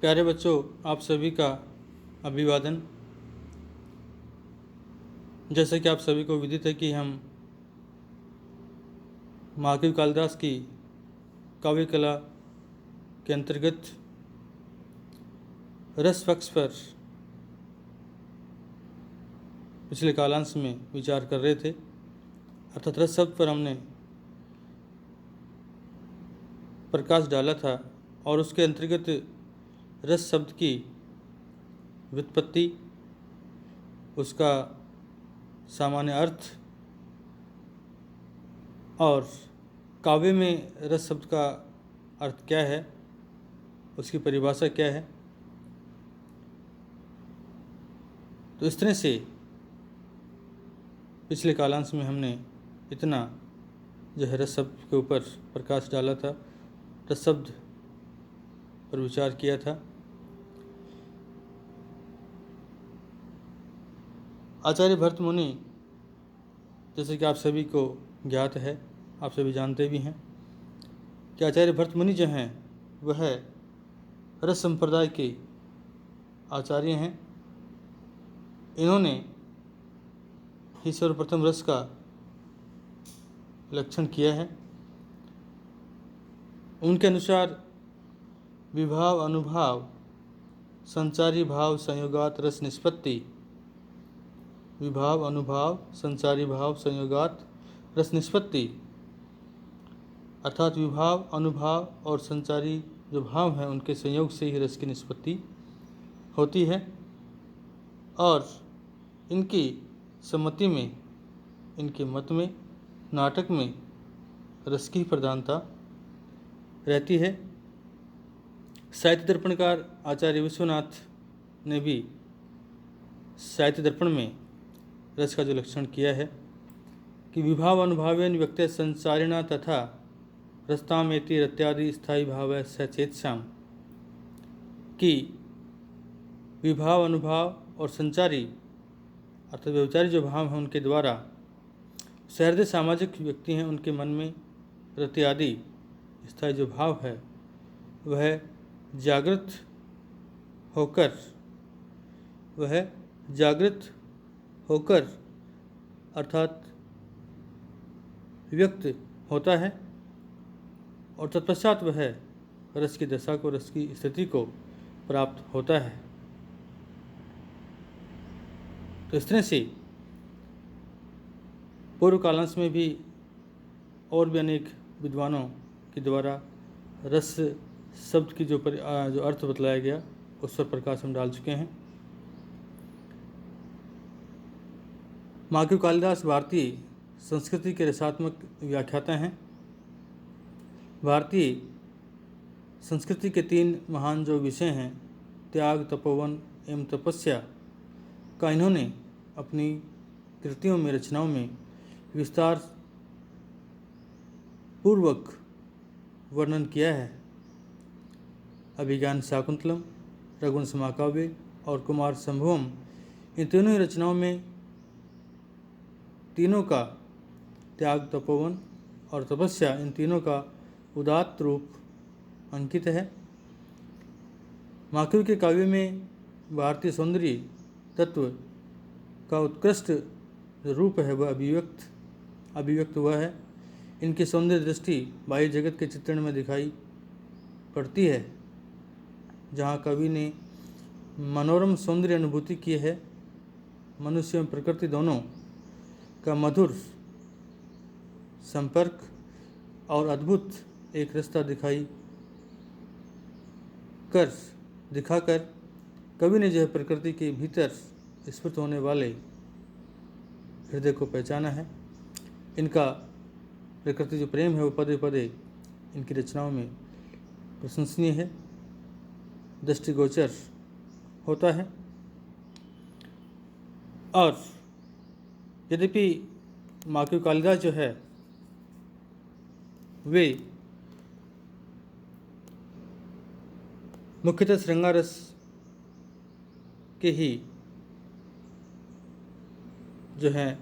प्यारे बच्चों, आप सभी का अभिवादन। जैसे कि आप सभी को विदित है कि हम महाकवि कालिदास की काव्य कला के अंतर्गत रस पक्ष पर पिछले कालांश में विचार कर रहे थे। अर्थात रस शब्द पर हमने प्रकाश डाला था और उसके अंतर्गत रस शब्द की व्युत्पत्ति, उसका सामान्य अर्थ और काव्य में रस शब्द का अर्थ क्या है, उसकी परिभाषा क्या है। तो इस तरह से पिछले कालांश में हमने इतना जो है रस शब्द के ऊपर प्रकाश डाला था, रस शब्द पर विचार किया था। आचार्य भरत मुनि, जैसे कि आप सभी को ज्ञात है, आप सभी जानते भी हैं कि आचार्य भरत मुनि जो हैं वह रस संप्रदाय के आचार्य हैं। इन्होंने ही सर्वप्रथम रस का लक्षण किया है। उनके अनुसार विभाव अनुभाव संचारी भाव संयोगात रस निष्पत्ति, विभाव अनुभाव संचारी भाव संयोगात रस निष्पत्ति, अर्थात विभाव अनुभाव और संचारी जो भाव हैं उनके संयोग से ही रस की निष्पत्ति होती है। और इनकी सम्मति में, इनके मत में, नाटक में रस की प्रधानता रहती है। साहित्य दर्पणकार आचार्य विश्वनाथ ने भी साहित्य दर्पण में रस का जो लक्षण किया है कि विभाव अनुभावेन व्यक्त्या संसारिणा तथा रसतामेति रत्यादि स्थायी भाव सचेतसाम, कि विभाव अनुभाव और संचारी अर्थात व्यवचारी जो भाव हैं उनके द्वारा सहृदय सामाजिक व्यक्ति हैं उनके मन में रति आदि स्थायी जो भाव है वह जागृत होकर अर्थात व्यक्त होता है और तत्पश्चात वह रस की दशा को, रस की स्थिति को प्राप्त होता है। तो इस तरह से पूर्व कालांश में भी और भी अनेक विद्वानों के द्वारा रस शब्द की जो अर्थ बतलाया गया उस पर प्रकाश हम डाल चुके हैं। महाकवि कालिदास भारतीय संस्कृति के रसात्मक व्याख्याता हैं। भारतीय संस्कृति के 3 महान जो विषय हैं, त्याग, तपोवन एवं तपस्या, का इन्होंने अपनी कृतियों में, रचनाओं में विस्तार पूर्वक वर्णन किया है। अभिज्ञान शाकुंतलम, रघुवंश महाकाव्य और कुमार संभवम, इन तीनों ही रचनाओं में तीनों का, त्याग, तपोवन और तपस्या, इन तीनों का उदात्त रूप अंकित है। महाकवि के काव्य में भारतीय सौंदर्य तत्व का उत्कृष्ट रूप है वह अभिव्यक्त हुआ है। इनकी सौंदर्य दृष्टि बाह्य जगत के चित्रण में दिखाई पड़ती है, जहाँ कवि ने मनोरम सौंदर्य अनुभूति की है। मनुष्य एवं प्रकृति दोनों का मधुर संपर्क और अद्भुत एक रिश्ता दिखाकर कवि ने जो है प्रकृति के भीतर स्फुट होने वाले हृदय को पहचाना है। इनका प्रकृति जो प्रेम है वो पदे पदे इनकी रचनाओं में प्रशंसनीय है, दृष्टिगोचर होता है। और यद्यपि महाकवि कालिदास जो है वे मुख्यतः श्रृंगार रस के ही जो हैं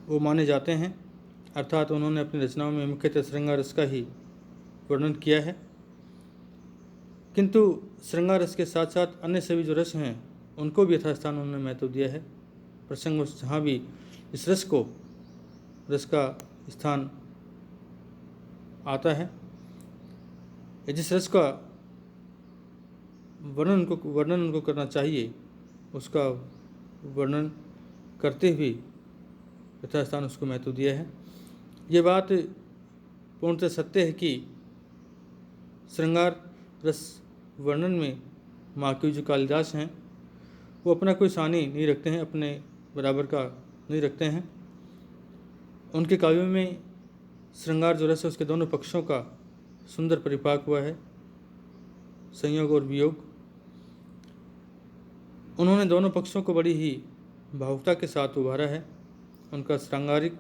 वो माने जाते हैं, अर्थात उन्होंने अपनी रचनाओं में मुख्यतः श्रृंगार रस का ही वर्णन किया है। किंतु श्रृंगार रस के साथ साथ अन्य सभी जो रस हैं उनको भी यथास्थान उन्होंने महत्व दिया है। प्रसंग जहाँ भी इस रस का स्थान आता है, जिस रस का वर्णन उनको करना चाहिए उसका वर्णन करते हुए यथास्थान उसको महत्व दिया है। ये बात पूर्णतः सत्य है कि श्रृंगार रस वर्णन में महाकवि जो कालिदास हैं वो अपना कोई सानी नहीं रखते हैं, अपने बराबर का नहीं रखते हैं। उनके काव्यों में श्रृंगार जो रस है उसके दोनों पक्षों का सुंदर परिपाक हुआ है, संयोग और वियोग। उन्होंने दोनों पक्षों को बड़ी ही भावुकता के साथ उभारा है। उनका श्रृंगारिक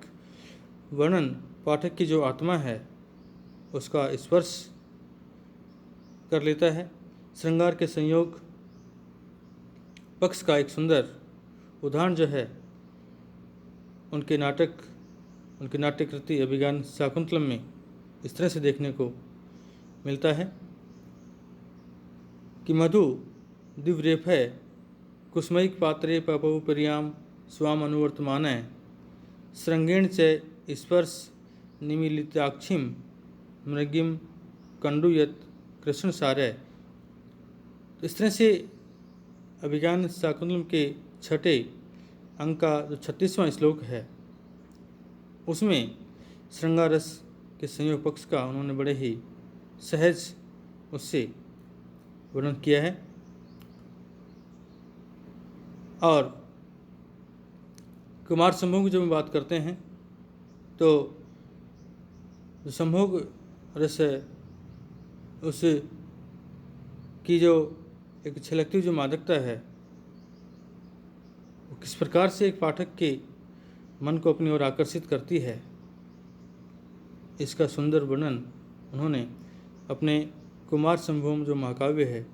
वर्णन पाठक की जो आत्मा है उसका स्पर्श कर लेता है। श्रृंगार के संयोग पक्ष का एक सुंदर उदाहरण जो है उनके नाट्य कृति अभिज्ञान शाकुंतलम में इस तरह से देखने को मिलता है कि मधु दिव्यरेफय कुसुमैक पात्रे पपौ प्रियाम स्वाम अनुवर्तमानय श्रृंगेण च स्पर्श निमीलिताक्षिम मृगिम कंडुयत कृष्ण सारय। इस तरह से अभिज्ञान शाकुंतलम के छठे अंक का जो 36वां श्लोक है उसमें श्रृंगार रस के संयोग पक्ष का उन्होंने बड़े ही सहज उससे वर्णन किया है। और कुमार संभोग की जब हम बात करते हैं तो जो संभोग रस है उस की जो एक छलकती जो मादकता है वो किस प्रकार से एक पाठक के मन को अपनी ओर आकर्षित करती है, इसका सुंदर वर्णन उन्होंने अपने कुमार संभोग जो महाकाव्य है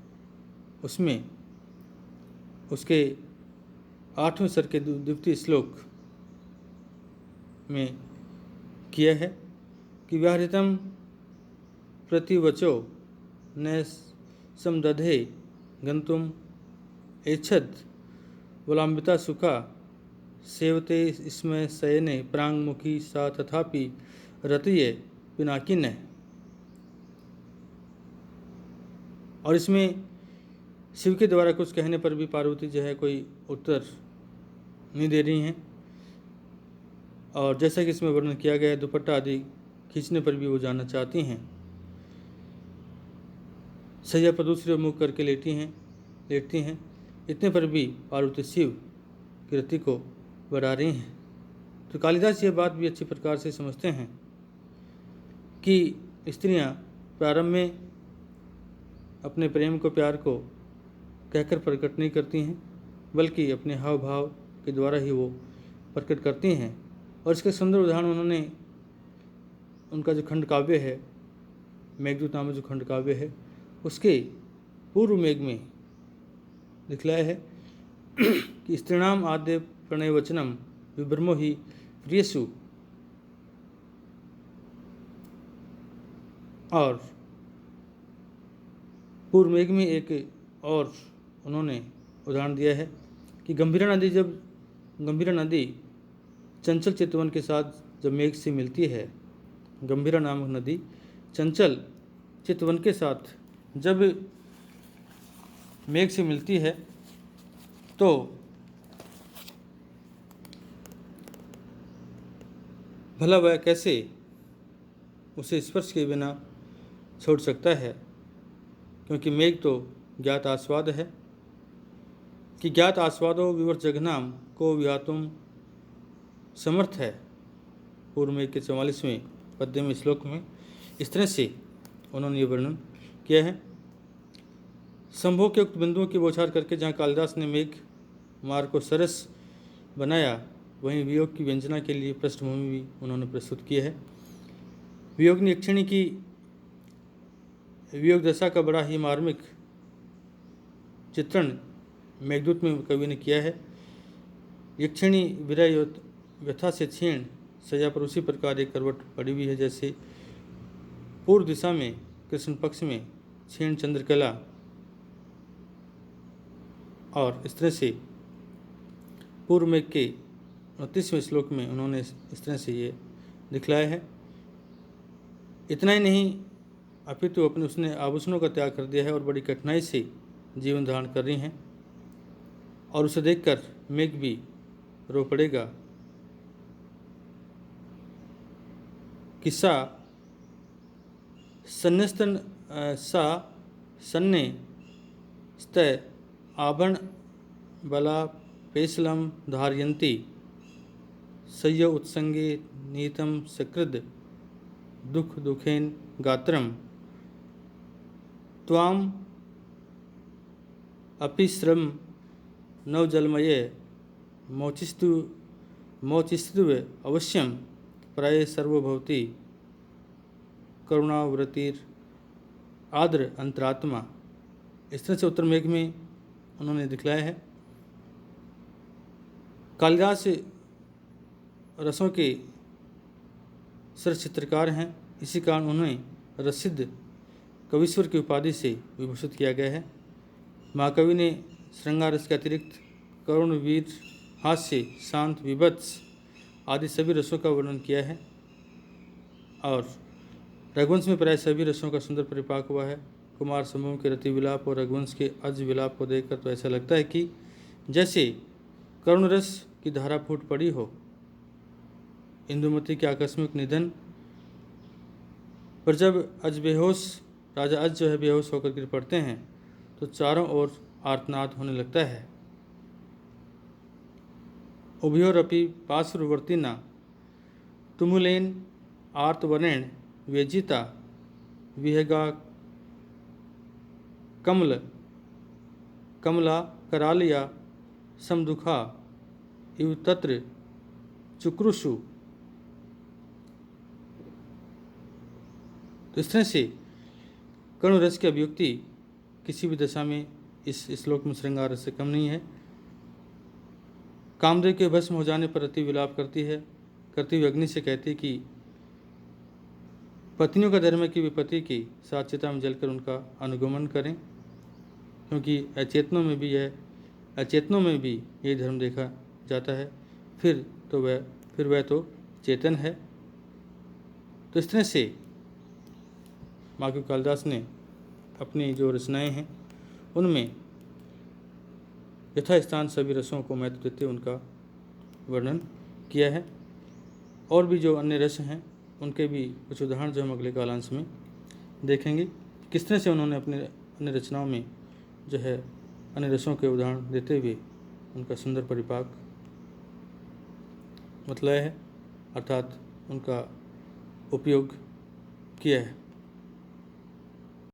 उसमें उसके 8वें स्वर के द्वितीय श्लोक में किया है कि व्याहृतम प्रतिवचो न समदधे गंतुम एच्छद वलाम्बिता सुखा सेवते इसमें शयने प्रांगमुखी सा तथापि रतिये पिनाकिन। और इसमें शिव के द्वारा कुछ कहने पर भी पार्वती जो है कोई उत्तर नहीं दे रही हैं, और जैसा कि इसमें वर्णन किया गया है दुपट्टा आदि खींचने पर भी वो जानना चाहती हैं। सैया पर दूसरे मुख करके लेटती हैं, इतने पर भी पार्वती शिव की रति को बढ़ा रही हैं। तो कालिदास ये बात भी अच्छी प्रकार से समझते हैं कि स्त्रियां प्रारंभ में अपने प्रेम को प्यार को कहकर प्रकट नहीं करती हैं बल्कि अपने हाव भाव के द्वारा ही वो प्रकट करती हैं। और इसके सुंदर उदाहरण उन्होंने उनका जो खंड काव्य है मेघदूत नामक जो खंड काव्य है उसके पूर्व मेघ में दिखलाया है कि स्त्रीणाम आद्य प्रणय वचनम विभ्रमो ही प्रियसु। और पूर्व मेघ में एक और उन्होंने उदाहरण दिया है कि गंभीरा नदी चंचल चितवन के साथ जब मेघ से मिलती है, गंभीरा नामक नदी चंचल चितवन के साथ जब मेघ से मिलती है तो भला वह कैसे उसे स्पर्श के बिना छोड़ सकता है, क्योंकि मेघ तो ज्ञात आस्वाद है कि ज्ञात आस्वादो विवर जघनाम को व्यातुम समर्थ है। पूर्व मेघ के 44वें पद्य में श्लोक में इस तरह से उन्होंने ये वर्णन किया है। संभोग के उक्त बिंदुओं की बौछार करके जहाँ कालिदास ने मेघ मार्ग को सरस बनाया, वहीं वियोग की व्यंजना के लिए पृष्ठभूमि भी उन्होंने प्रस्तुत की है। वियोगनी यक्षिणी की वियोग दशा का बड़ा ही मार्मिक चित्रण मेघदूत में कवि ने किया है। यक्षिणी विरह व्यथा से क्षीण सजा पर उसी प्रकार एक करवट पड़ी हुई है जैसे पूर्व दिशा में कृष्ण पक्ष में क्षीण चंद्रकला और इस तरह से पूर्व में के 29वें श्लोक में उन्होंने इस तरह से ये दिखलाया है। इतना ही नहीं अपितु अपने उसने आभूषणों का त्याग कर दिया है और बड़ी कठिनाई से जीवन धारण कर रही हैं, और उसे देखकर मेघ भी रो पड़ेगा कि सा सन्ने स्तय आभरण बला पेशलम धारयन्ति सय्य उत्संगे नीतम सकृद दुख दुखेन गात्रम त्वाम अपिश्रम नवजलमये मोचिस्तु अवश्यम प्राय सर्वभवती करुणावृतिर आद्र अंतरात्मा। इस तरह से उत्तर मेघ में उन्होंने दिखलाया है। कालिदास रसों के श्रेष्ठ चित्रकार हैं, इसी कारण उन्हें रसिद्ध कवीश्वर की उपाधि से विभूषित किया गया है। महाकवि ने श्रृंगार रस के अतिरिक्त करुण, वीर, हास्य, शांत, विभत्स आदि सभी रसों का वर्णन किया है, और रघुवंश में प्राय सभी रसों का सुंदर परिपाक हुआ है। कुमार समूह के रति विलाप और रघुवंश के अज विलाप को देखकर तो ऐसा लगता है कि जैसे करुण रस की धारा फूट पड़ी हो। इंदुमती के आकस्मिक निधन पर जब राजा अज जो है बेहोश होकर गिर पड़ते हैं तो चारों ओर आर्तनाद होने लगता है। उभयोरपि पार्श्ववर्तिना तुमुलेन आर्तवरेण व्यजिता विहगा कमला करालया समदुखा इव तत्र चुक्रुषु। तो इस तरह से करुण रस की अभिव्यक्ति किसी भी दशा में इस श्लोक में श्रृंगार रस से कम नहीं है। कामदेव के भस्म हो जाने पर रति विलाप करती हुई अग्नि से कहती कि पत्नियों का धर्म है कि वे पति की साथ चिता में जलकर उनका अनुगमन करें, क्योंकि अचेतनों में भी यही धर्म देखा जाता है। फिर वह तो चेतन है। तो इस तरह से महाकवि कालिदास ने अपनी जो रचनाएं हैं उनमें यथास्थान सभी रसों को महत्व देते उनका वर्णन किया है। और भी जो अन्य रस हैं उनके भी कुछ उदाहरण जो हम अगले कालांश में देखेंगे, किस तरह से उन्होंने अपने अन्य रचनाओं में जो है अन्य रसों के उदाहरण देते हुए उनका सुंदर परिपाक बतलाया है, अर्थात उनका उपयोग किया है।